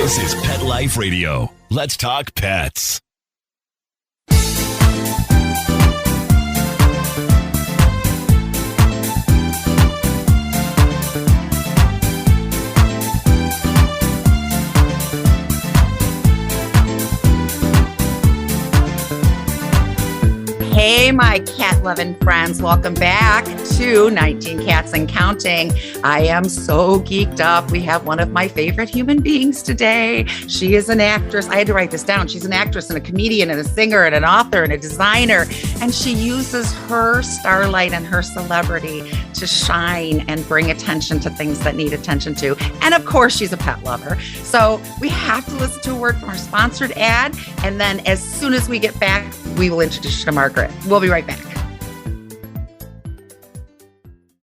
This is Pet Life Radio. Let's talk pets. Hey, my cat-loving friends. Welcome back to 19 Cats and Counting. I am so geeked up. We have one of my favorite human beings today. She is an actress. I had to write this down. She's an actress and a comedian and a singer and an author and a designer. And she uses her starlight and her celebrity to shine and bring attention to things that need attention to. And of course, she's a pet lover. So we have to listen to a word from our sponsored ad. And then as soon as we get back, we will introduce you to Margaret. We'll be right back.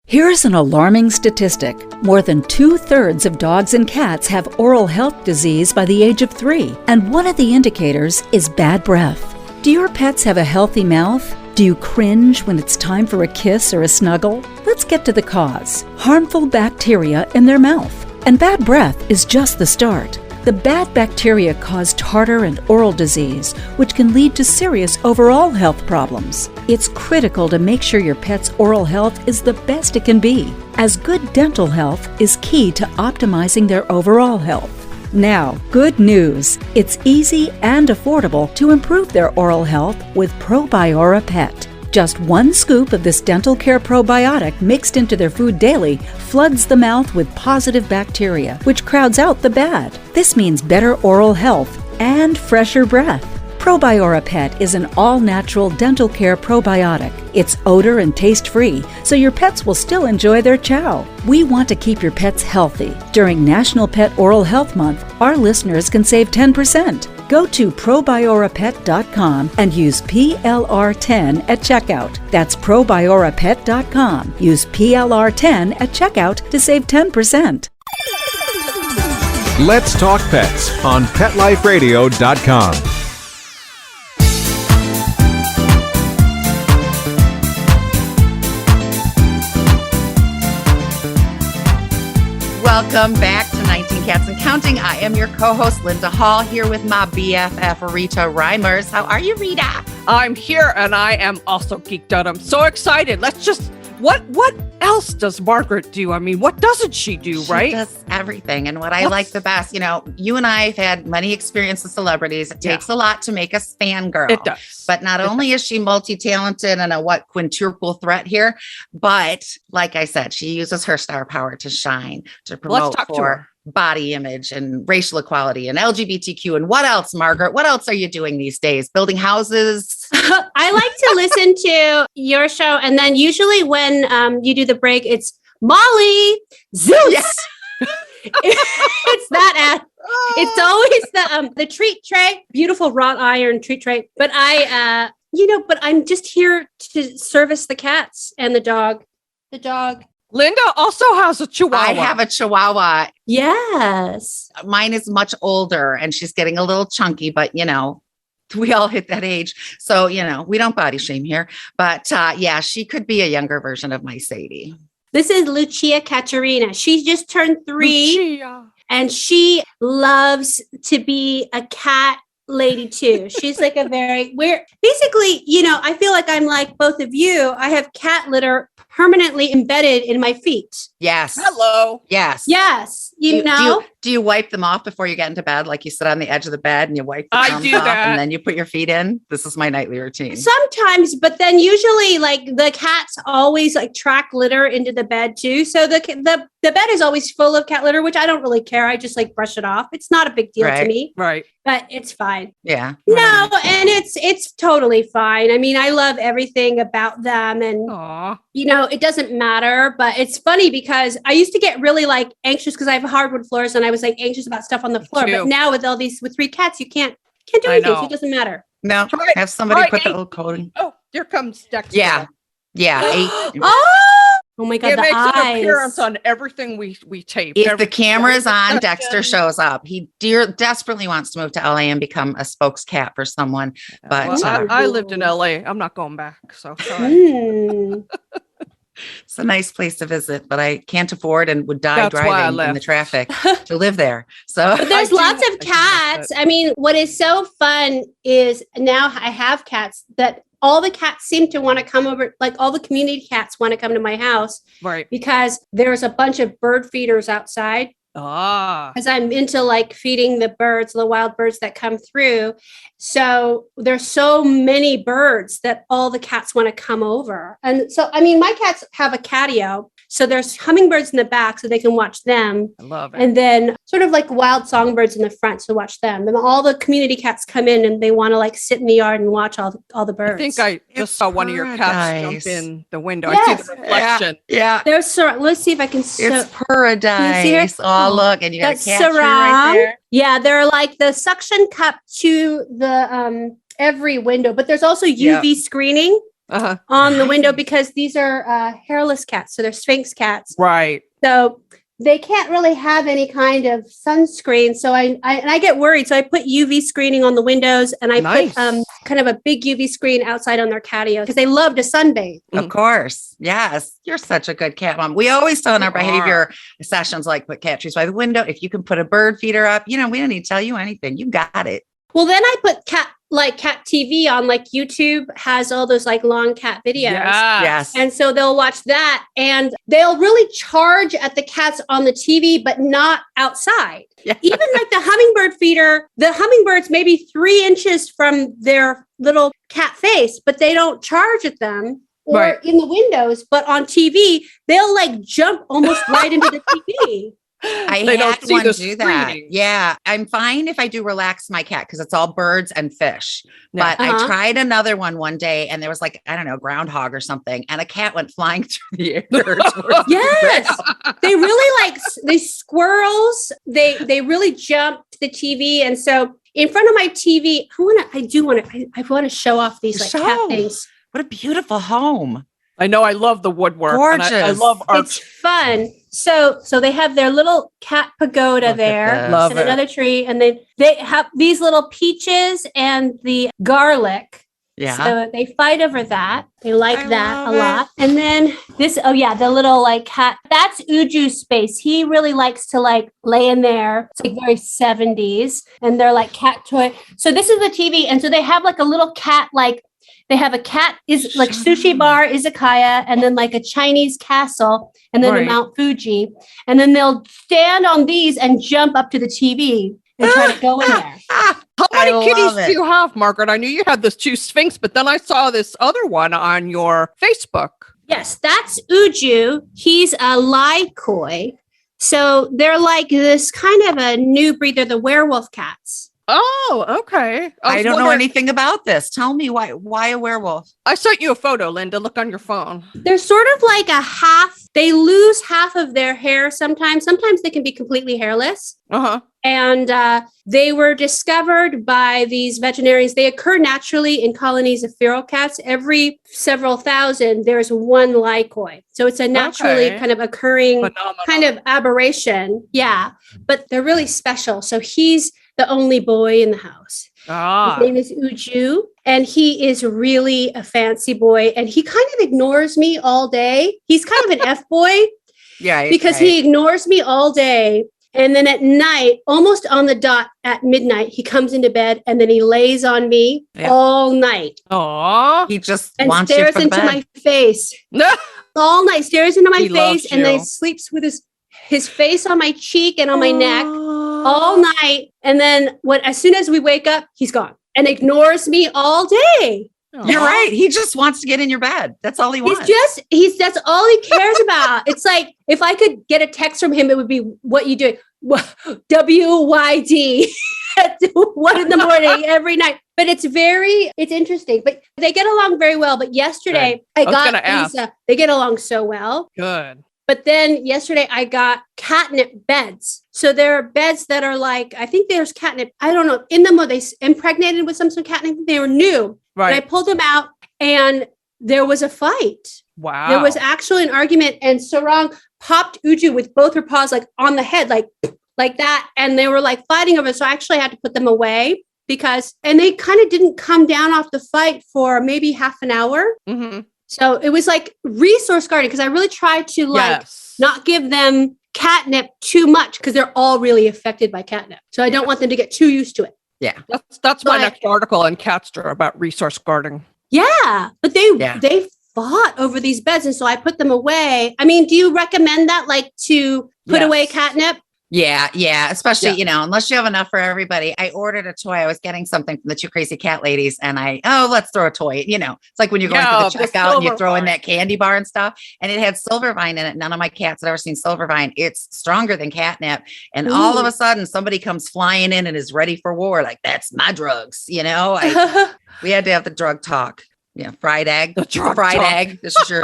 Here's an alarming statistic. More than 2/3 of dogs and cats have oral health disease by the age of 3, and one of the indicators is bad breath. Do your pets have a healthy mouth? Do you cringe when it's time for a kiss or a snuggle? Let's get to the cause. Harmful bacteria in their mouth. And bad breath is just the start. The bad bacteria cause tartar and oral disease, which can lead to serious overall health problems. It's critical to make sure your pet's oral health is the best it can be, as good dental health is key to optimizing their overall health. Now, good news. It's easy and affordable to improve their oral health with Probiora Pet. Just 1 scoop of this dental care probiotic mixed into their food daily floods the mouth with positive bacteria, which crowds out the bad. This means better oral health and fresher breath. Probiora Pet is an all-natural dental care probiotic. It's odor and taste-free, so your pets will still enjoy their chow. We want to keep your pets healthy. During National Pet Oral Health Month, our listeners can save 10%. Go to probiorapet.com and use PLR10 at checkout. That's probiorapet.com. Use PLR10 at checkout to save 10%. Let's Talk Pets on PetLifeRadio.com. Welcome back to 19 Cats and Counting. I am your co-host, Linda Hall, here with my BFF, Rita Reimers. How are you, Rita? I'm here, and I am also geeked out. I'm so excited. Let's just, what else does Margaret do? I mean, what doesn't she do, right? She does everything. And what I like the best, you know, you and I have had many experiences with celebrities. It takes a lot to make us fangirl. It does. But not only is she multi-talented and a quintuple threat here, but like I said, she uses her star power to shine, to promote for body image and racial equality and LGBTQ. And what else, Margaret? What else are you doing these days? Building houses? I like to listen to your show. And then usually when you do the break, it's Molly Zeus. Yes. It's that ad. It's always the treat tray, beautiful wrought iron treat tray. But but I'm just here to service the cats and the dog. The dog. Linda also has a Chihuahua. I have a Chihuahua. Yes. Mine is much older and she's getting a little chunky, but you know, we all hit that age. So, you know, we don't body shame here, but she could be a younger version of my Sadie. This is Lucia Katerina. She just turned 3 Lucia. And she loves to be a cat lady too. She's like basically, you know, I feel like I'm like both of you. I have cat litter permanently embedded in my feet. Yes. Hello. Yes. Yes. You know? Do you wipe them off before you get into bed? Like you sit on the edge of the bed and you wipe the I do off that. and then you put your feet in? This is my nightly routine. Sometimes, but then usually like the cats always like track litter into the bed too. So the bed is always full of cat litter, which I don't really care. I just like brush it off. It's not a big deal to me. Right. But it's fine. Yeah. No, and it's totally fine. I mean, I love everything about them and Aww. you know, it doesn't matter, but it's funny because I used to get really like anxious because I have hardwood floors and I was like anxious about stuff on the floor. But now with 3 cats, you can't do anything. So it doesn't matter. No, have somebody put the little coating. Oh, here comes Dexter. Yeah. Oh my God, it the makes eyes. an appearance on everything we tape. If the camera's on, Dexter shows up. He desperately wants to move to LA and become a spokescat for someone. But I lived in LA. I'm not going back. So sorry. It's a nice place to visit, but I can't afford and would die driving in the traffic to live there. So But there's lots of cats. I mean, what is so fun is now I have cats that all the cats seem to want to come over. Like all the community cats want to come to my house. Right. Because there's a bunch of bird feeders outside. Because I'm into like feeding the birds, the wild birds that come through. So there's so many birds that all the cats want to come over. And so, I mean, my cats have a catio. So there's hummingbirds in the back so they can watch them. I love it. And then sort of like wild songbirds in the front to watch them. And all the community cats come in and they want to like sit in the yard and watch all the birds. I think I just saw one of your cats jump in the window. Yes. I see the reflection. Yeah. Let's see if I can. It's paradise. Oh, look. And you got a cat tree right there. Yeah, they're like the suction cup to the every window, but there's also UV screening on the window because these are hairless cats, so they're Sphynx cats. Right. So they can't really have any kind of sunscreen. So I get worried. So I put UV screening on the windows and I put kind of a big UV screen outside on their catio because they love to sunbathe. Of course. Yes. You're such a good cat mom. We always tell in our behavior sessions, like put cat trees by the window. If you can put a bird feeder up, we don't need to tell you anything. You got it. Well, then I put cat TV on, like YouTube has all those like long cat videos. Yes. And so they'll watch that and they'll really charge at the cats on the TV, but not outside. Yeah. Even like the hummingbird feeder, the hummingbirds maybe 3 inches from their little cat face, but they don't charge at them or in the windows. But on TV, they'll like jump almost right into the TV. I had one do that. Yeah. I'm fine if I do relax my cat because it's all birds and fish. But I tried another one day and there was like, I don't know, groundhog or something. And a cat went flying through the air. Yes. They really like these squirrels. They really jump to the TV. And so in front of my TV, I want to show off these like cat things. What a beautiful home. I know. I love the woodwork. Gorgeous. I love art. It's fun. So they have their little cat pagoda there and another tree. And they have these little peaches and the garlic. Yeah. So they fight over that. They like that a lot. And then the little like cat, that's Uju's space. He really likes to like lay in there. It's like very 70s. And they're like cat toy. So this is the TV. And so they have like a little cat, like they have a cat is like sushi bar, izakaya, and then like a Chinese castle, and then a Mount Fuji. And then they'll stand on these and jump up to the TV and try to go in there. How many kitties do you have, Margaret? I knew you had this 2 Sphynx, but then I saw this other one on your Facebook. Yes, that's Uju. He's a Laikoi. So they're like this kind of a new breed. They're the werewolf cats. Oh, okay. I don't know anything about this. Tell me why a werewolf? I sent you a photo, Linda. Look on your phone. They're sort of like a half. They lose half of their hair sometimes. Sometimes they can be completely hairless. And they were discovered by these veterinarians. They occur naturally in colonies of feral cats. Every several thousand, there's one Laikoi. So it's a naturally kind of occurring kind of aberration. Yeah, but they're really special. So he's the only boy in the house. His name is Uju, and he is really a fancy boy. And he kind of ignores me all day. He's kind of an F boy. Yeah. Because he ignores me all day. And then at night, almost on the dot at midnight, he comes into bed and then he lays on me all night. Aww. He just and wants stares you for into bed. my face. All night, stares into my face and then you. sleeps with his face on my cheek and on my neck all night. And then as soon as we wake up, he's gone and ignores me all day. You're right. He just wants to get in your bed. That's all he wants. That's all he cares about. It's like, if I could get a text from him, it would be, what you doing? WYD at 1 a.m. every night. But it's interesting, but they get along very well. But yesterday they get along so well. Good. But then yesterday I got catnip beds. So there are beds that are like, I think there's catnip, I don't know, in them, were they impregnated with some sort of catnip? They were new. Right. And I pulled them out and there was a fight. Wow. There was actually an argument and Sarong popped Uju with both her paws like on the head, like that. And they were like fighting over it. So I actually had to put them away and they kind of didn't come down off the fight for maybe half an hour. Mm-hmm. So it was like resource guarding because I really tried to not give them catnip too much because they're all really affected by catnip. So I don't want them to get too used to it. Yeah. That's my next article in Catster about resource guarding. Yeah. But they fought over these beds. And so I put them away. I mean, do you recommend that to put away catnip? Yeah. Especially, unless you have enough for everybody. I ordered a toy. I was getting something from the Two Crazy Cat Ladies and let's throw a toy. It's like when you're going to the checkout and you throw in that candy bar and stuff. And it had Silvervine in it. None of my cats had ever seen Silvervine. It's stronger than catnip. And all of a sudden somebody comes flying in and is ready for war. Like, that's my drugs. We had to have the drug talk. Yeah, fried egg. Egg. This is your.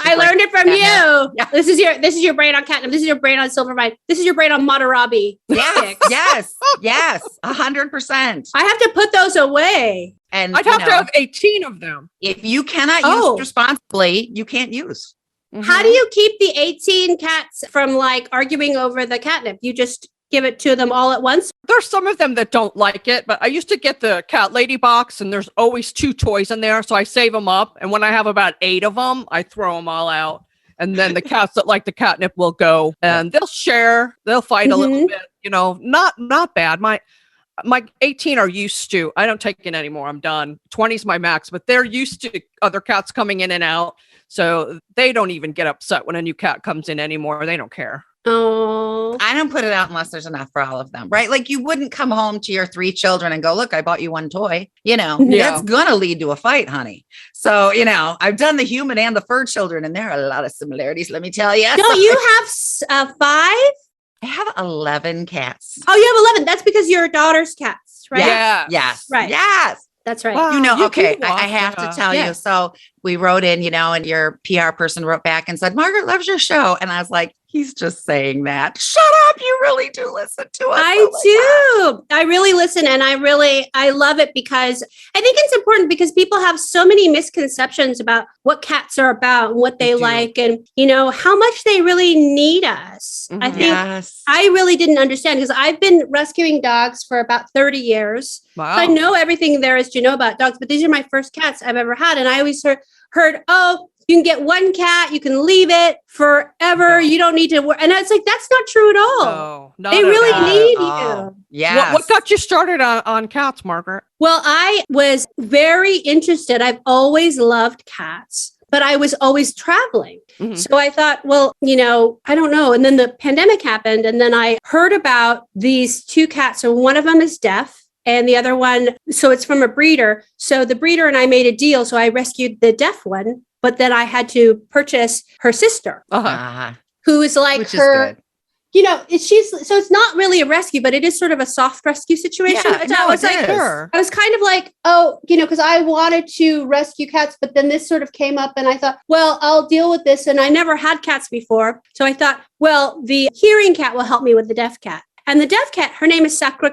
I learned it from you. Yeah. This is your brain on catnip. This is your brain on Silvervine. This is your brain on Matarabi. Yes, 100%. I have to put those away, and I'd have to have 18 of them. If you cannot use responsibly, you can't use. Mm-hmm. How do you keep the 18 cats from arguing over the catnip? You just give it to them all at once? There's some of them that don't like it, but I used to get the cat lady box and there's always 2 toys in there. So I save them up. And when I have about 8 of them, I throw them all out. And then the cats that like the catnip will go and they'll share. They'll fight a little bit, not bad. My 18 are used to, I don't take it anymore. I'm done. 20 is my max, but they're used to other cats coming in and out. So they don't even get upset when a new cat comes in anymore. They don't care. Oh, I don't put it out unless there's enough for all of them, right? Like you wouldn't come home to your 3 children and go, look, I bought you 1 toy, that's going to lead to a fight, honey. So, I've done the human and the fur children and there are a lot of similarities. Let me tell you. Don't you have 5? I have 11 cats. Oh, you have 11. That's because your daughter's cats, right? Yeah. Yes. Right. Yes. That's right. Wow, okay, I have to tell you. So we wrote in, and your PR person wrote back and said, Margaret loves your show. And I was like, he's just saying that. Shut up. You really do listen to us. I do. I really listen. And I love it because I think it's important because people have so many misconceptions about what cats are about and what they like and, how much they really need us. I think I really didn't understand because I've been rescuing dogs for about 30 years. Wow. So I know everything there is to know about dogs, but these are my first cats I've ever had. And I always heard, you can get 1 cat, you can leave it forever. You don't need to work. And I was like, that's not true at all. No, they really need you. Yeah. What got you started on cats, Margaret? Well, I was very interested. I've always loved cats, but I was always traveling. Mm-hmm. So I thought, well, I don't know. And then the pandemic happened. And then I heard about these 2 cats. So one of them is deaf. And the other one, so it's from a breeder. So the breeder and I made a deal. So I rescued the deaf one, but then I had to purchase her sister, who is like which her, is good. So it's not really a rescue, but it is sort of a soft rescue situation. Yeah, I was kind of like, because I wanted to rescue cats, but then this sort of came up and I thought, well, I'll deal with this. And I never had cats before. So I thought, well, the hearing cat will help me with the deaf cat. And the deaf cat, her name is Sacre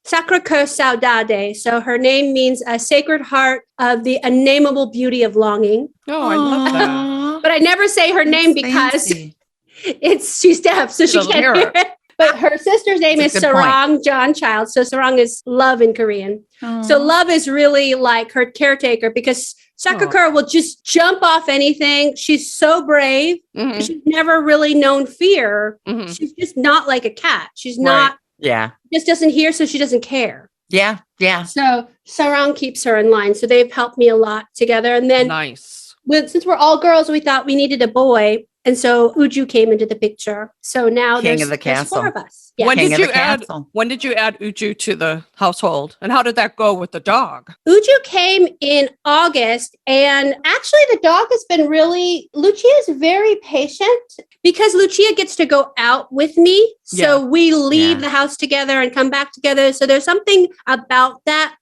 Saudade. So her name means a sacred heart of the unnameable beauty of longing. Oh, I love that. But I never say her name because she's deaf, so she can't hear it. But her sister's name is Sarong John Child. So Sarong is love in Korean. Oh. So love is really like her caretaker because Sakura will just jump off anything. She's so brave. Mm-hmm. She's never really known fear. Mm-hmm. She's just not like a cat. She's not. Yeah. Just doesn't hear, so she doesn't care. Yeah. Yeah. So Sarong keeps her in line. So they've helped me a lot together. And then since we're all girls, we thought we needed a boy. And so Uju came into the picture. So now there's 4 of us. Yeah. When did you add Uju to the household? And how did that go with the dog? Uju came in August. And actually the dog has been Lucia is very patient because Lucia gets to go out with me. So we leave the house together and come back together. So there's something about that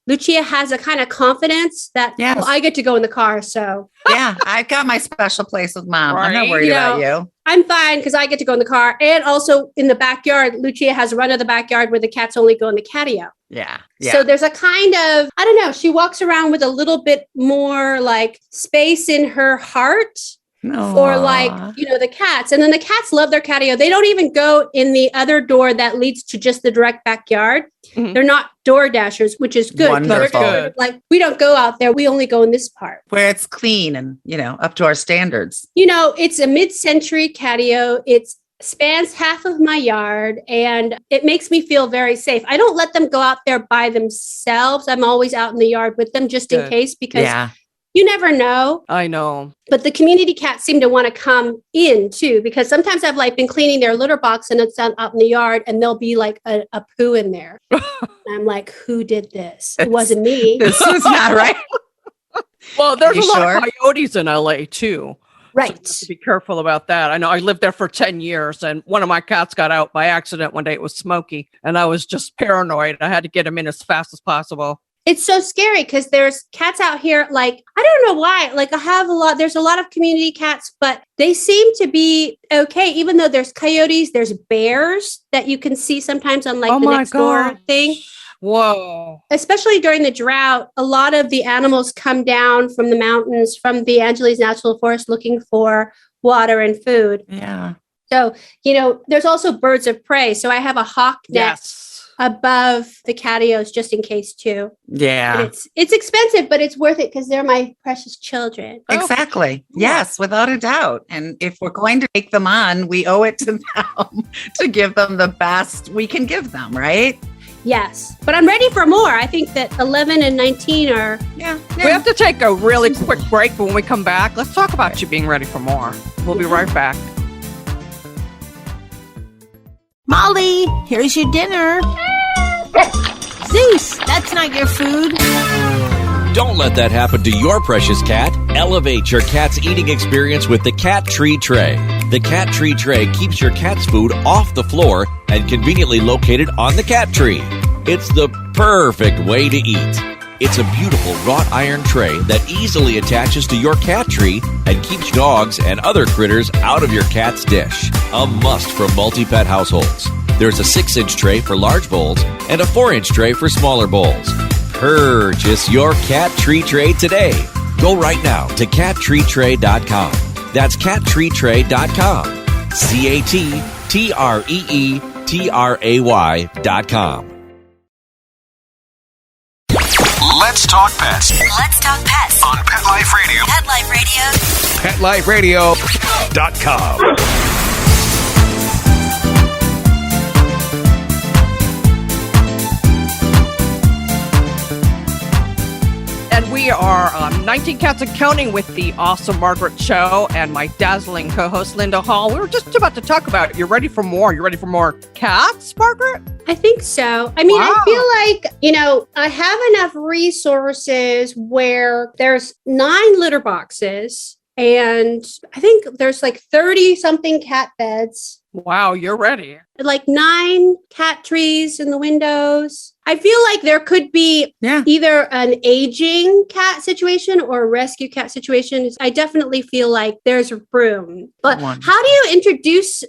Lucia has a kind of confidence that I get to go in the car. So I've got my special place with Mom. Right? I'm not worried about you. I'm fine because I get to go in the car. And also in the backyard, Lucia has a run of the backyard where the cats only go in the catio. Yeah. So there's a kind of, she walks around with a little bit more like space in her heart. for like, the cats. And then the cats love their catio. They don't even go in the other door that leads to just the direct backyard. Mm-hmm. They're not door dashers, which is good. Wonderful. Good. Like, we don't go out there. We only go in this part where it's clean and, up to our standards. It's a mid-century catio. It spans half of my yard and it makes me feel very safe. I don't let them go out there by themselves. I'm always out in the yard with them just in case, because you never know. I know. But the community cats seem to want to come in too, because sometimes I've been cleaning their litter box and it's out in the yard and there'll be like a poo in there. And I'm like, who did this? It wasn't me. This was not right. Well, there's a lot of coyotes in LA too. Right. So you have to be careful about that. I know I lived there for 10 years and one of my cats got out by accident one day. It was Smokey and I was just paranoid. I had to get him in as fast as possible. It's so scary because there's cats out here. Like, I don't know why. Like, there's a lot of community cats, but they seem to be okay. Even though there's coyotes, there's bears that you can see sometimes on the next door thing. Whoa. Especially during the drought, a lot of the animals come down from the mountains, from the Angeles National Forest looking for water and food. Yeah. So, there's also birds of prey. So I have a hawk net above the catios just in case too. Yeah. And it's expensive, but it's worth it because they're my precious children. Exactly. Yes, without a doubt. And if we're going to take them on, we owe it to them to give them the best we can give them, right? Yes. But I'm ready for more. I think that 11 and 19 are... Yeah. We have to take a really quick break, but when we come back, let's talk about you being ready for more. We'll be right back. Molly, here's your dinner. Zeus, that's not your food. Don't let that happen to your precious cat. Elevate your cat's eating experience with the Cat Tree Tray. The Cat Tree Tray keeps your cat's food off the floor and conveniently located on the cat tree. It's the perfect way to eat. It's a beautiful wrought iron tray that easily attaches to your cat tree and keeps dogs and other critters out of your cat's dish. A must for multi-pet households. There's a 6-inch tray for large bowls and a 4-inch tray for smaller bowls. Purchase your Cat Tree Tray today. Go right now to cattreetray.com. That's cattreetray.com. CATTREETRAY.com. Let's talk pets. Let's talk pets On Pet Life Radio. Pet Life Radio. PetLifeRadio.com. And we are 19 Cats and Counting with the awesome Margaret Cho and my dazzling co-host Linda Hall. We were just about to talk about, you're ready for more. You ready for more cats, Margaret? I think so. I mean, wow. I feel like, I have enough resources where there's 9 litter boxes and I think there's like 30 something cat beds. Wow, you're ready. Like 9 cat trees in the windows. I feel like there could be either an aging cat situation or a rescue cat situation. I definitely feel like there's room. But how do you introduce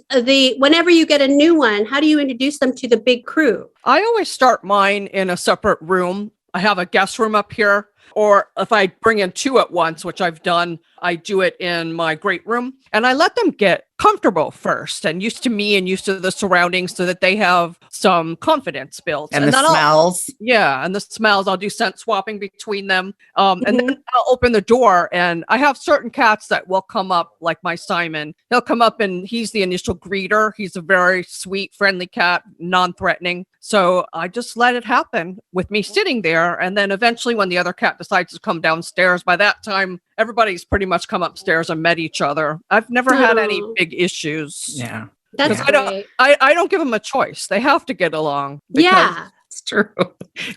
whenever you get a new one, how do you introduce them to the big crew? I always start mine in a separate room. I have a guest room up here. Or if I bring in 2 at once, which I've done, I do it in my great room. And I let them get comfortable first and used to me and used to the surroundings so that they have some confidence built. And the smells. And the smells. I'll do scent swapping between them. And then I'll open the door. And I have certain cats that will come up, like my Simon. He'll come up and he's the initial greeter. He's a very sweet, friendly cat, non-threatening. So I just let it happen with me sitting there. And then eventually when the other cat decides to come downstairs, by that time, everybody's pretty much come upstairs and met each other. I've never had any big issues. Yeah. That's great. I don't give them a choice. They have to get along. Yeah. It's true.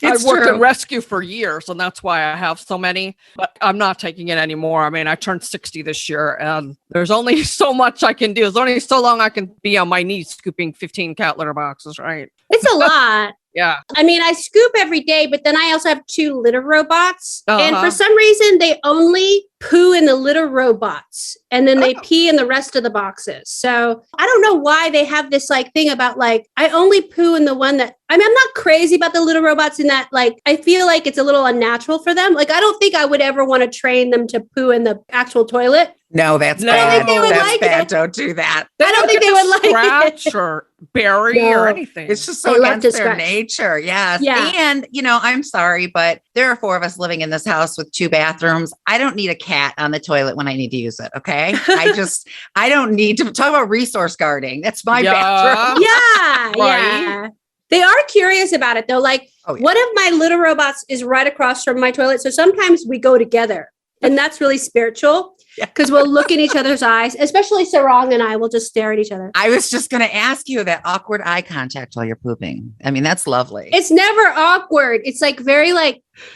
I've worked in rescue for years, and that's why I have so many, but I'm not taking it anymore. I mean, I turned 60 this year, and there's only so much I can do. There's only so long I can be on my knees scooping 15 cat litter boxes, right? It's a lot. Yeah. I mean, I scoop every day, but then I also have 2 litter robots. And for some reason, they only poo in the litter robots and then they pee in the rest of the boxes. So I don't know why they have this thing about I only poo in the one that, I'm not crazy about the litter robots in that, I feel like it's a little unnatural for them. I don't think I would ever want to train them to poo in the actual toilet. No, that's No. bad. I don't think they would That's like bad. it. Don't do that. I don't think they would like it. Scratch or bury or No. anything. It's just They so love against to their scratch. nature. Yes. Yeah. And, I'm sorry, but there are 4 of us living in this house with 2 bathrooms. I don't need a cat on the toilet when I need to use it. Okay. I don't need to talk about resource guarding. That's my bathroom. Yeah. Right. Yeah. They are curious about it though. Like one of my little robots is right across from my toilet. So sometimes we go together and that's really spiritual because we'll look in each other's eyes, especially Sarong and I will just stare at each other. I was just going to ask you that awkward eye contact while you're pooping. I mean, that's lovely. It's never awkward. It's like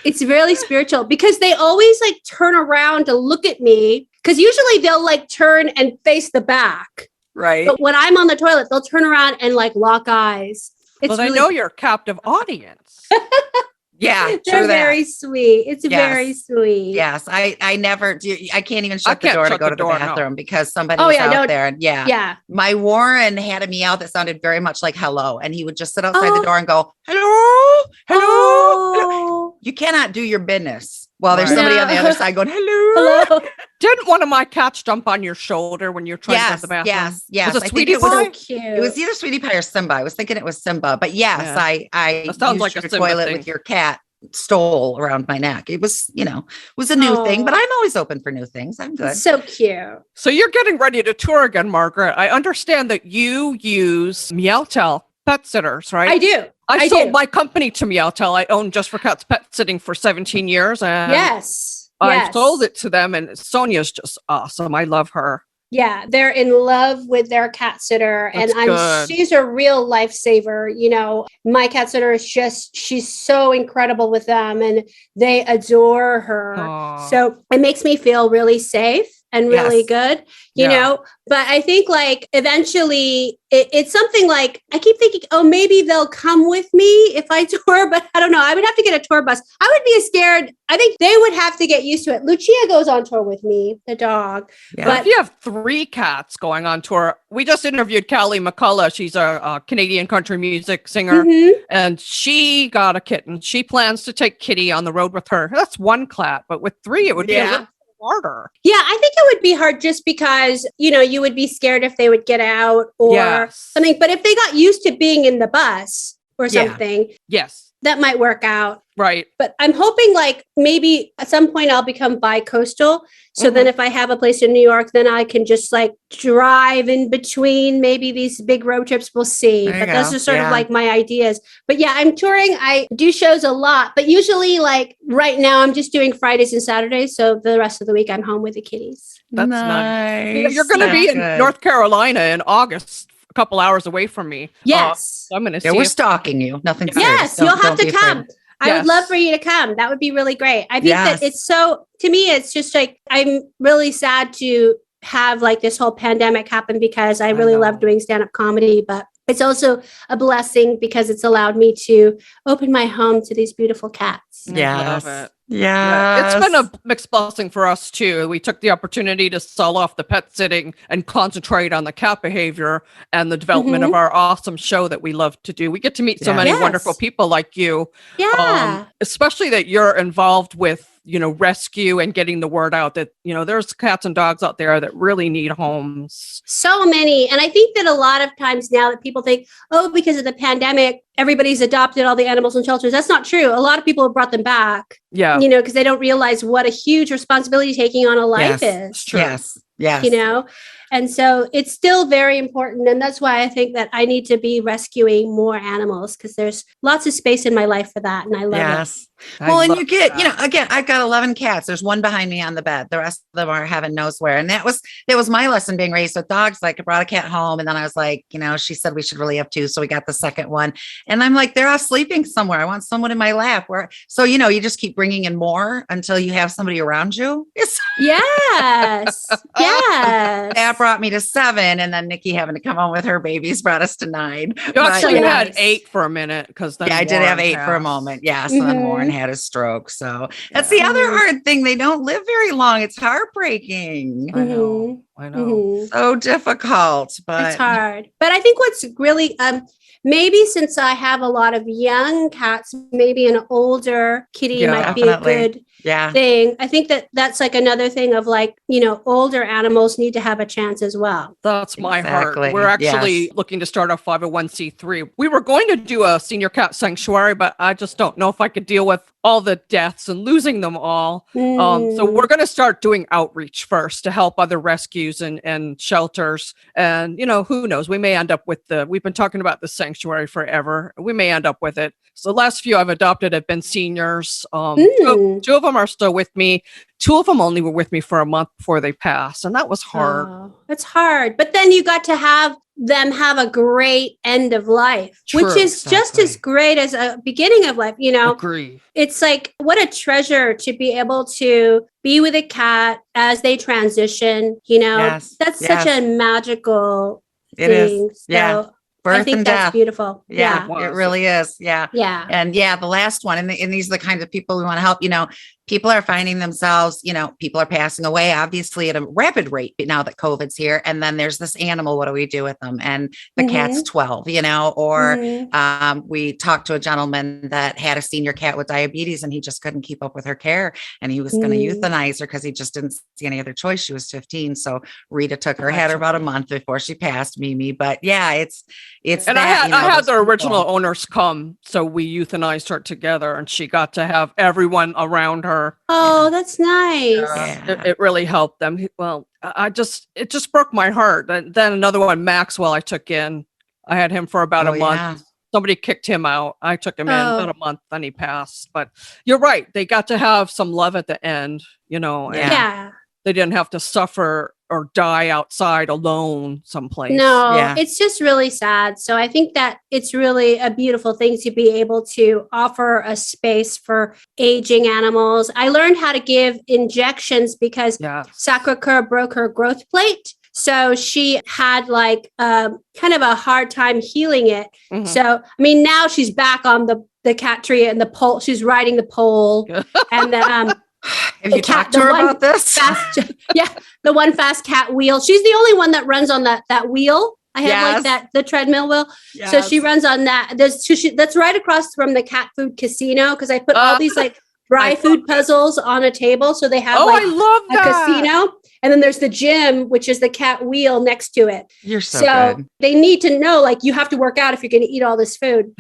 it's really spiritual because they always like turn around to look at me because usually they'll like turn and face the back. Right. But when I'm on the toilet, they'll turn around and like lock eyes. Well, they know you're a captive audience. Yeah, they're very sweet. It's very sweet. Yes, I never do. I can't even shut the can't door shut to go the to the door, bathroom because somebody's out there. And yeah. My Warren had a meow that sounded very much like hello, and he would just sit outside the door and go hello, hello. You cannot do your business while there's somebody on the other side going hello. Didn't one of my cats jump on your shoulder when you're trying to go to the bathroom? Yes. Was it I think Sweetie it was Pie? So cute. It was either Sweetie Pie or Simba. I was thinking it was Simba, but yes, Yeah. I That sounds used like a your Simba toilet thing. with your cat stole around my neck. It was, was a new thing, but I'm always open for new things. I'm good. So cute. So you're getting ready to tour again, Margaret. I understand that you use Meowtel pet sitters, right? I do. I sold do. my company to Meowtel. I owned Just for Cats pet sitting for 17 years. And Yes. I sold it to them, and Sonia's just awesome. I love her. Yeah, they're in love with their cat sitter, That's and good. she's a real lifesaver. My cat sitter is she's so incredible with them, and they adore her. Aw. So it makes me feel really safe and really good, you know. But I think like eventually it's something like I keep thinking, oh, maybe they'll come with me if I tour, but I don't know. I would have to get a tour bus. I would be scared. I think they would have to get used to it. Lucia goes on tour with me, the dog. Yeah. But if you have 3 cats going on tour, we just interviewed Callie McCullough. She's a Canadian country music singer, and she got a kitten. She plans to take Kitty on the road with her. That's 1 cat, but with 3, it would be a little harder. Yeah, I think it would be hard just because, you would be scared if they would get out or something. But if they got used to being in the bus or something, that might work out. Right. But I'm hoping like maybe at some point I'll become bi-coastal. So then if I have a place in New York, then I can just like drive in between maybe these big road trips. We'll see. But those are sort of like my ideas. But yeah, I'm touring. I do shows a lot, but usually like right now I'm just doing Fridays and Saturdays. So the rest of the week I'm home with the kitties. That's nice. You're going to be in North Carolina in August, a couple hours away from me. Yes. I'm going to see. Yeah, we're stalking you. Nothing. Yes, you'll have to come. I would love for you to come. That would be really great. I think that it's so, to me, it's just like, I'm really sad to have like this whole pandemic happen because I really love doing stand-up comedy, but it's also a blessing because it's allowed me to open my home to these beautiful cats. Love it. Yeah. It's been a mixed blessing for us too. We took the opportunity to sell off the pet sitting and concentrate on the cat behavior and the development of our awesome show that we love to do. We get to meet so many wonderful people like you. Yeah. Especially that you're involved with, rescue and getting the word out that, there's cats and dogs out there that really need homes. So many. And I think that a lot of times now that people think, oh, because of the pandemic, everybody's adopted all the animals in shelters. That's not true. A lot of people have brought them back. Yeah. Because they don't realize what a huge responsibility taking on a life is. True. Yes. And so it's still very important. And that's why I think that I need to be rescuing more animals because there's lots of space in my life for that. And I love it. Well, and you get, again, I've got 11 cats. There's one behind me on the bed. The rest of them are heaven knows where. And that was my lesson being raised with dogs. Like I brought a cat home and then I was like, she said we should really have 2. So we got the second one. And I'm like, they're off sleeping somewhere. I want someone in my lap so, you just keep bringing in more until you have somebody around you. Yes. Yes. That brought me to 7. And then Nikki having to come home with her babies brought us to 9. You actually had nice. 8 for a minute because I did have 8 for a moment. Yeah. So then Warren had a stroke. So that's the other hard thing. They don't live very long. It's heartbreaking. I know. I know. So difficult, but it's hard. But I think what's really, maybe since I have a lot of young cats, maybe an older kitty might be a good thing. I think that's like another thing of like, older animals need to have a chance as well. That's my heart. We're actually looking to start a 501c3. We were going to do a senior cat sanctuary, but I just don't know if I could deal with all the deaths and losing them all. So we're going to start doing outreach first to help other rescues and shelters. And, who knows, we may end up with we've been talking about the sanctuary forever. We may end up with it. So the last few I've adopted have been seniors. Two of them are still with me. Two of them only were with me for a month before they passed. And that was hard. It's hard. But then you got to have them have a great end of life, which is just as great as a beginning of life. Agree. It's like, what a treasure to be able to be with a cat as they transition. That's such a magical thing. Is. Yeah. So Birth I think and that's death. beautiful. Yeah, it really is. Yeah. Yeah. And the last one, and these are the kinds of people we want to help. People are finding themselves, people are passing away, obviously at a rapid rate now that COVID's here. And then there's this animal. What do we do with them? And the cat's 12, or we talked to a gentleman that had a senior cat with diabetes and he just couldn't keep up with her care. And he was going to euthanize her because he just didn't see any other choice. She was 15. So Rita took her, had her about a month before she passed, Mimi. But it's and that, I had the original owners come. So we euthanized her together and she got to have everyone around her. Oh, that's nice. It really helped them. Well, it just broke my heart. And then another one, Maxwell, I took in. I had him for about a month. Yeah. Somebody kicked him out. I took him in about a month, then he passed. But you're right. They got to have some love at the end, and they didn't have to suffer or die outside alone someplace. No, it's just really sad. So I think that it's really a beautiful thing to be able to offer a space for aging animals. I learned how to give injections because Sacre broke her growth plate. So she had like kind of a hard time healing it. So, now she's back on the cat tree and the pole. She's riding the pole and the, have you talked to her about this? The one fast cat wheel. She's the only one that runs on that wheel. I have the treadmill wheel. Yes. So she runs on that. That's right across from the cat food casino because I put all these like dry food puzzles on a table. So they have I love that. Casino. And then there's the gym, which is the cat wheel next to it. You're so good. They need to know, like, you have to work out if you're going to eat all this food.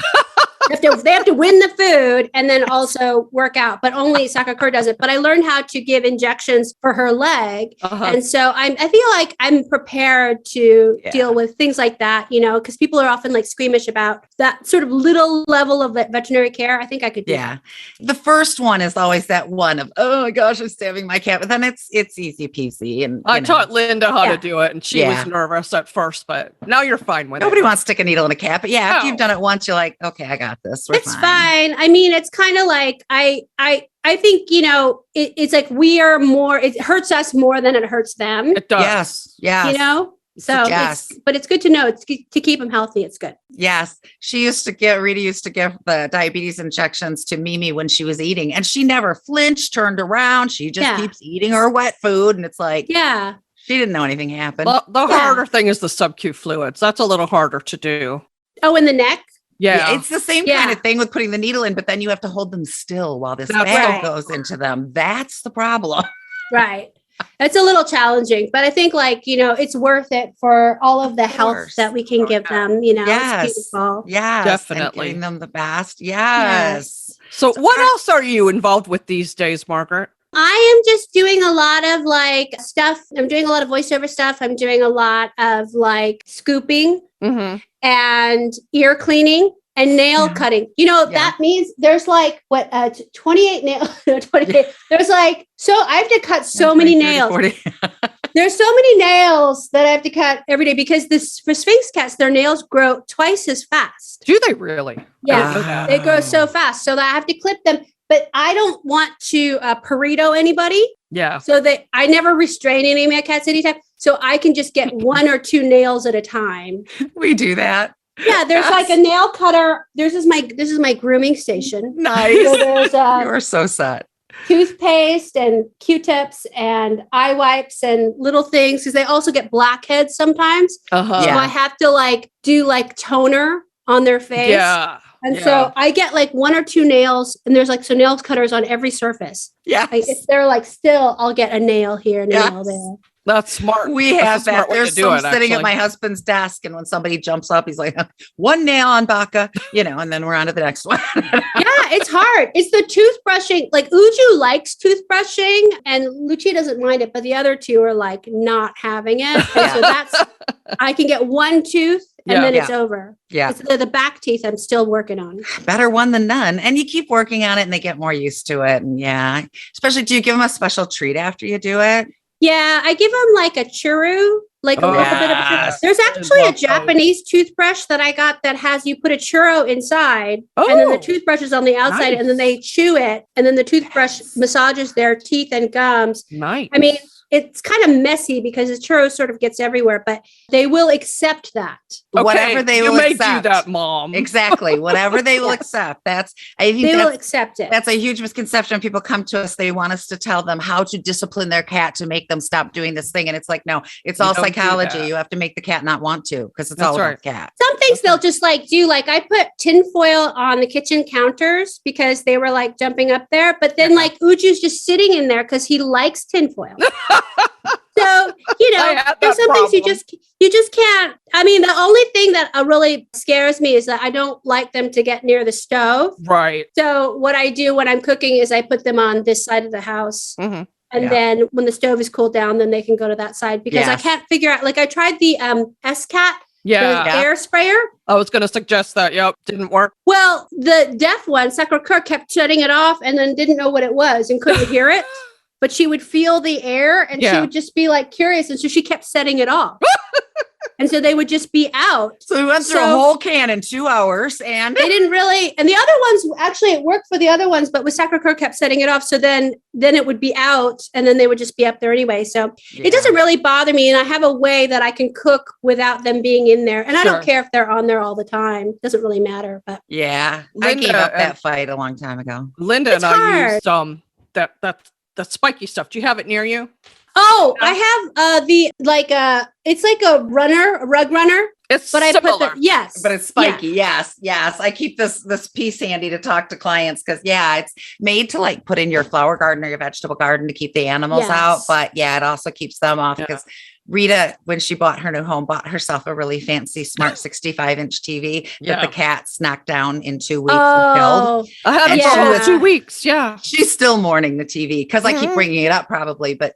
They have to win the food and then also work out, but only Sacre does it. But I learned how to give injections for her leg. And so I feel like I'm prepared to deal with things like that, because people are often like squeamish about that sort of little level of veterinary care. I think I could do that. The first one is always that one of, oh my gosh, I'm stabbing my cat. But then it's easy peasy. And I taught Linda how to do it and she was nervous at first, but now you're fine with it. Nobody wants to stick a needle in a cat, but after you've done it once, you're like, okay, I got this. It's fine. It's kind of like, I think, it's like we are more, it hurts us more than it hurts them. It does. Yes. So but it's good to know to keep them healthy. It's good. Yes. Rita used to give the diabetes injections to Mimi when she was eating and she never flinched, turned around. She just keeps eating her wet food. And it's like, she didn't know anything happened. The harder thing is the sub-Q fluids. That's a little harder to do. Oh, in the neck? Yeah, it's the same kind of thing with putting the needle in, but then you have to hold them still while this bag goes into them. That's the problem. Right. It's a little challenging, but I think it's worth it for all of the health that we can give them. It's beautiful. Yes, definitely. Giving them the best. Yes. So what else are you involved with these days, Margaret? I am just doing a lot of stuff. I'm doing a lot of voiceover stuff. I'm doing a lot of scooping and ear cleaning and nail cutting. That means there's 28 nails. 28. There's so I have to cut so many nails. There's so many nails that I have to cut every day because for Sphynx cats, their nails grow twice as fast. Do they really? Yeah, they grow so fast. So that I have to clip them. But I don't want to Pareto anybody. Yeah. So that I never restrain any of my cats anytime. So I can just get one or two nails at a time. We do that. Yeah, there's a nail cutter. This is my grooming station. Nice. So there's you are so set. toothpaste and Q-tips and eye wipes and little things because they also get blackheads sometimes. Uh-huh. So I have to like do like toner on their face. Yeah. And so I get like 1 or 2 nails and there's like, so nail cutters on every surface. Yeah. Like, if they're like still, I'll get a nail here and a nail there. That's smart. We have that. There's some sitting actually. at my husband's desk, and when somebody jumps up, he's like, 1 nail on Baca, and then we're on to the next one. Yeah, it's hard. It's the toothbrushing. Like Uju likes toothbrushing and Lucia doesn't mind it, but the other 2 are like not having it. And so that's, I can get 1 tooth and then it's over. Yeah. It's the back teeth I'm still working on. Better one than none. And you keep working on it and they get more used to it. And especially, do you give them a special treat after you do it? Yeah, I give them like a churro, like a little bit of a churro. There's actually a Japanese toothbrush that I got that has you put a churro inside and then the toothbrush is on the outside and then they chew it and then the toothbrush massages their teeth and gums. Nice. I mean, it's kind of messy because the churro sort of gets everywhere, but they will accept that. Okay, whatever they will accept. You may do that, Mom. Exactly. Whatever they will accept. I think they will accept it. That's a huge misconception. When people come to us, they want us to tell them how to discipline their cat to make them stop doing this thing. And it's like, no, it's all psychology. You have to make the cat not want to because it's all about the cat. Some things they'll just like do. Like I put tinfoil on the kitchen counters because they were like jumping up there. But then like Uju's just sitting in there because he likes tinfoil. So, there's some things you just can't. I mean, the only thing that really scares me is that I don't like them to get near the stove. Right. So what I do when I'm cooking is I put them on this side of the house. Mm-hmm. And then when the stove is cooled down, then they can go to that side because I can't figure out, like I tried the S-Cat, the air sprayer. I was going to suggest that. Yep. Didn't work. Well, the deaf one, Sacre kept shutting it off and then didn't know what it was and couldn't hear it. But she would feel the air and she would just be like curious. And so she kept setting it off. And so they would just be out. So we went through a whole can in 2 hours and they didn't really. And the other ones, actually it worked for the other ones, but with Sacre kept setting it off. So then it would be out and then they would just be up there anyway. So it doesn't really bother me. And I have a way that I can cook without them being in there. And I don't care if they're on there all the time. It doesn't really matter. But Linda, I gave up that fight a long time ago. Linda and I used the spiky stuff. Do you have it near you? Oh, I have it's like a rug runner. It's but similar. But it's spiky. Yeah. Yes. I keep this piece handy to talk to clients because it's made to like put in your flower garden or your vegetable garden to keep the animals out. But it also keeps them off because Rita, when she bought her new home, bought herself a really fancy smart 65-inch TV that the cats knocked down in 2 weeks and killed. I had it for 2 weeks. Yeah. She's still mourning the TV because I keep bringing it up probably, but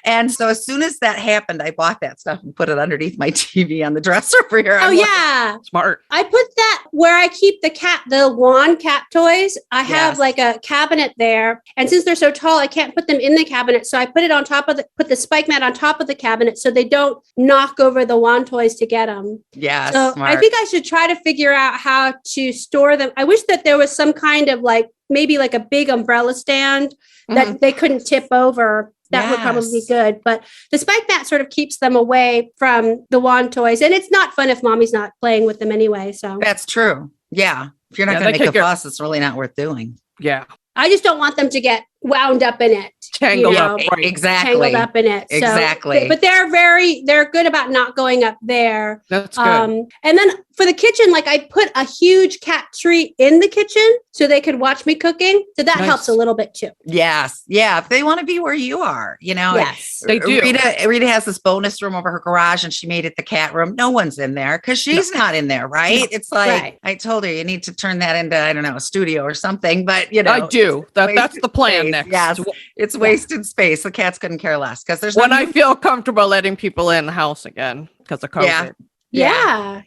And so as soon as that happened, I bought that stuff and put it underneath my TV on the dresser for here. Smart. I put that where I keep the wand cat toys. I have like a cabinet there. And since they're so tall, I can't put them in the cabinet. So I put it on top of put the spike mat on top of the cabinet so they don't knock over the wand toys to get them. Yeah. So smart. I think I should try to figure out how to store them. I wish that there was some kind of maybe like a big umbrella stand that they couldn't tip over. That would probably be good. But the spike mat sort of keeps them away from the wand toys. And it's not fun if mommy's not playing with them anyway. So that's true. Yeah. If you're not going to make a fuss, it's really not worth doing. Yeah. I just don't want them to get wound up in it. Tangled up. Right. Exactly. Tangled up in it. Exactly. But they're good about not going up there. That's good. And then for the kitchen, I put a huge cat tree in the kitchen so they could watch me cooking. So that helps a little bit too. Yes. Yeah. If they want to be where you are, Yes, they do. Rita has this bonus room over her garage and she made it the cat room. No one's in there because she's not in there. Right. No. It's like, I told her you need to turn that into, I don't know, a studio or something, but I do. That's the plan next. Yes. It's wasted space. The cats couldn't care less because there's I feel comfortable letting people in the house again because of COVID. Yeah.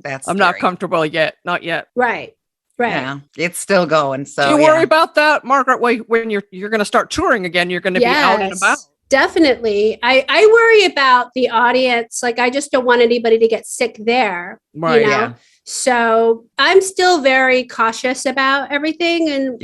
That's I'm not comfortable yet. Not yet. Right. Yeah, it's still going. So do you worry about that, Margaret? When you're going to start touring again, you're going to be out and about. Definitely. I worry about the audience. I just don't want anybody to get sick there. Right. Yeah. So I'm still very cautious about everything. And,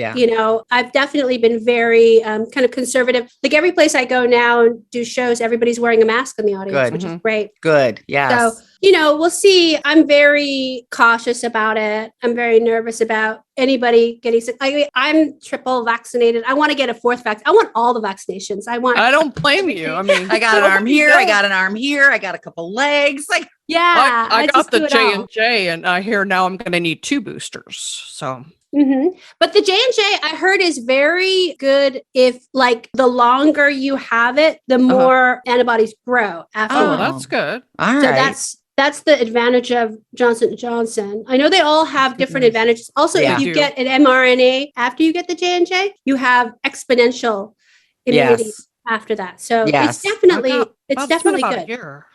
I've definitely been very kind of conservative. Every place I go now and do shows, everybody's wearing a mask in the audience, which is great. Good. Yes. So we'll see. I'm very cautious about it. I'm very nervous about anybody getting sick. I'm triple vaccinated. I want to get a fourth vaccine. I want all the vaccinations. I don't blame you. I mean, I got an arm here. I got an arm here. I got a couple legs. Like, yeah, I got the J&J, and I hear now I'm going to need 2 boosters. So. Mm-hmm. But the J&J I heard is very good if like the longer you have it, the more antibodies grow after. Oh, that's good. All right. So that's the advantage of Johnson & Johnson. I know they all have different advantages. Also, if you get an mRNA after you get the J&J, you have exponential immunity after that. So it's definitely good.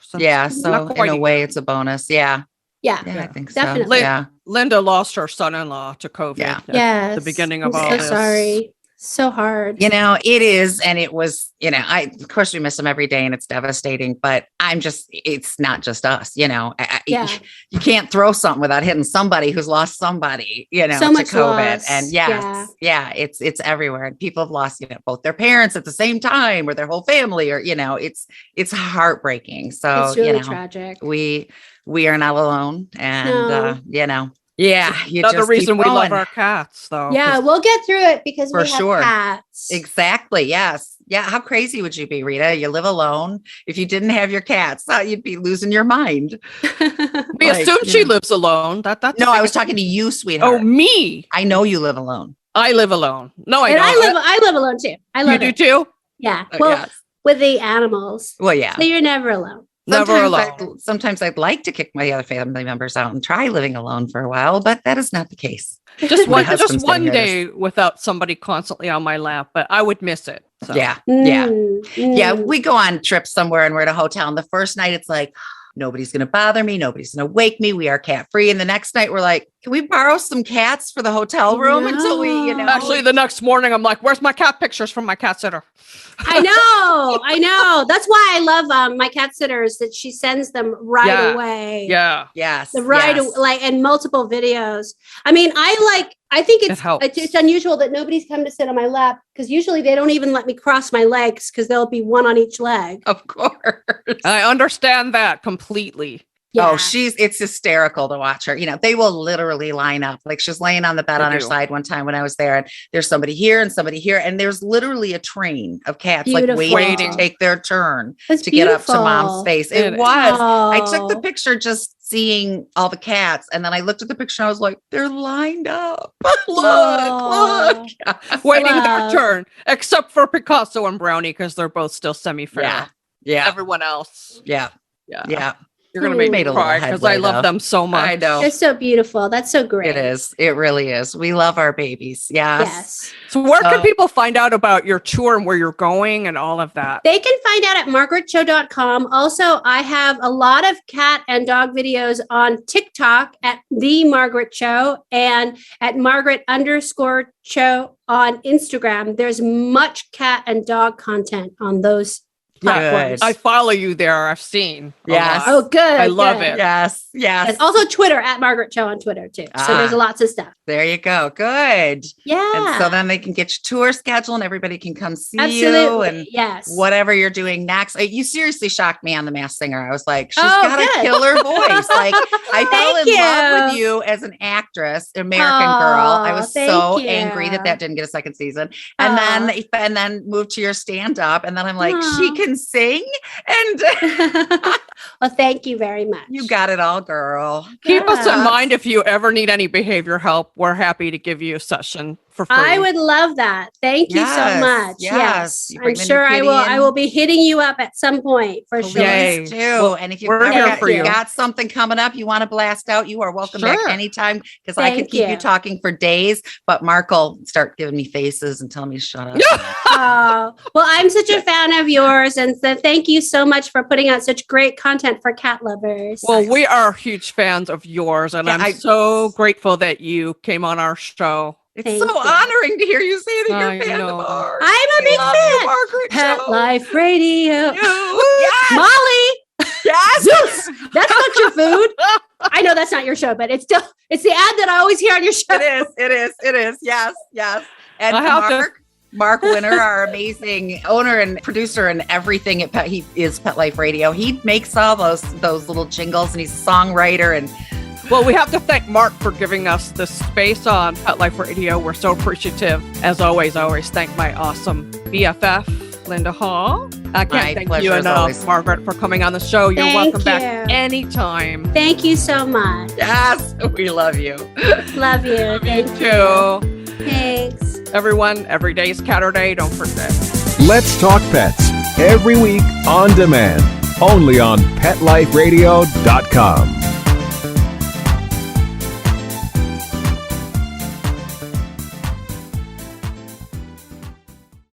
So in a way, it's a bonus. Yeah, I think definitely. So. Linda lost her son-in-law to COVID at the beginning of all this. Sorry. So hard. It is. And it was, of course we miss them every day and it's devastating, but it's not just us, you can't throw something without hitting somebody who's lost somebody, so to much COVID. loss. And it's everywhere. And people have lost, both their parents at the same time or their whole family or, it's heartbreaking. So, it's really tragic. We are not alone. And, another reason we love our cats, though. Yeah, we'll get through it because we have cats. Exactly. Yes. Yeah. How crazy would you be, Rita? You live alone. If you didn't have your cats, you'd be losing your mind. We assume she lives alone. No, I was talking to you, sweetheart. Oh, me. I know you live alone. I live alone. No, I don't. I live alone too. I love you do too? Yeah. Well, with the animals. Well, yeah. So you're never alone. Sometimes I'd like to kick my other family members out and try living alone for a while, but that is not the case. Just one day without somebody constantly on my lap, but I would miss it. So. Yeah. Yeah. We go on trips somewhere and we're at a hotel, and the first night it's like, nobody's going to bother me. Nobody's going to wake me. We are cat free. And the next night we're like, can we borrow some cats for the hotel room until we, Actually, the next morning I'm like, where's my cat pictures from my cat sitter? I know. That's why I love my cat sitters, that she sends them right away. Yeah. Yes. And multiple videos. I mean, I think it's unusual that nobody's come to sit on my lap, because usually they don't even let me cross my legs because there'll be one on each leg. Of course. I understand that completely. Yeah. Oh, it's hysterical to watch her. They will literally line up. Like, she's laying on the bed on her side one time when I was there, and there's somebody here and somebody here. And there's literally a train of cats like waiting to take their turn to get up to mom's face. It was. I took the picture just seeing all the cats. And then I looked at the picture and I was like, they're lined up. Look. Waiting their turn, except for Picasso and Brownie, because they're both still semi-feral. Yeah. Everyone else. Yeah. You're going to make me cry because I love them so much. I know. They're so beautiful. That's so great. It is. It really is. We love our babies. Yes. So where can people find out about your tour and where you're going and all of that? They can find out at margaretcho.com. Also, I have a lot of cat and dog videos on TikTok at the Margaret Cho and at Margaret_Cho on Instagram. There's much cat and dog content on those platforms. I follow you there. I've seen. Yes. Oh, good. I love it. Yes. And also Twitter at Margaret Cho on Twitter too. So there's lots of stuff. There you go. Good. Yeah. And so then they can get your tour schedule and everybody can come see you and whatever you're doing next. You seriously shocked me on The Masked Singer. I was like, she's got a killer voice. Like, I fell in love with you as an actress, American Girl. I was so angry that didn't get a second season. And then moved to your stand-up. And then I'm like, she can sing. And well, thank you very much. You got it all, girl. Keep us in mind if you ever need any behavior help. We're happy to give you a session for free. I would love that. Thank you so much. Yes. I'm sure I will be hitting you up at some point for sure. Please do. Well, and if you've got something coming up you want to blast out, you are welcome back anytime, because I could keep you talking for days, but Mark will start giving me faces and telling me to shut up. Well, I'm such a fan of yours, and so thank you so much for putting out such great content for cat lovers. Well, we are huge fans of yours, and I'm so grateful that you came on our show. It's honoring to hear you say that you're a fan of ours. I'm a big fan. Margaret Pet Cho. Life Radio. Yes. Molly. Yes. Zeus. That's not your food. I know that's not your show, but it's the ad that I always hear on your show. It is. Yes. And Mark Winter, our amazing owner and producer and everything at he is Pet Life Radio. He makes all those little jingles, and he's a songwriter. And well, we have to thank Mark for giving us this space on Pet Life Radio. We're so appreciative. As always, I always thank my awesome BFF, Linda Hall. I can't thank you enough, Margaret, for coming on the show. You're welcome back anytime. Thank you so much. Yes, we love you. Love you. Love you too. Thanks. Everyone, every day is Catterday. Don't forget. Let's Talk Pets, every week on demand, only on PetLifeRadio.com.